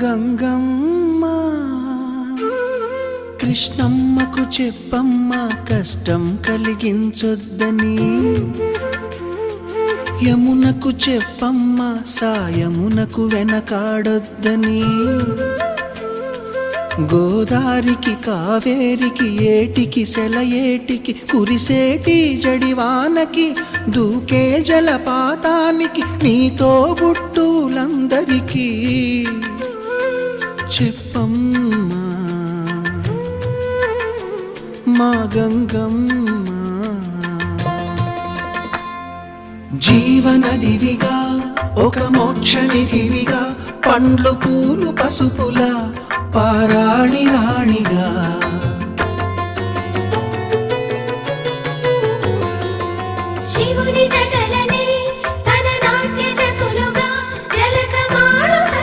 గంగమ్మ కృష్ణమ్మకు చెప్పమ్మ కష్టం కలిగించొద్దని, యమునకు చెప్పమ్మ సాయమునకు వెనకాడొద్దని, గోదారికి కావేరికి ఏటికి సెలయేటికి కురిసేటి జడివానకి దూకే జలపాతానికి నీతో బుట్టులందరికీ చెప్పమ్మా మా గంగమ్మ. జీవనదివిగా ఒక మోక్షనిధివిగా పండ్లు పూలు పసుపుల పారాణి రాణిగా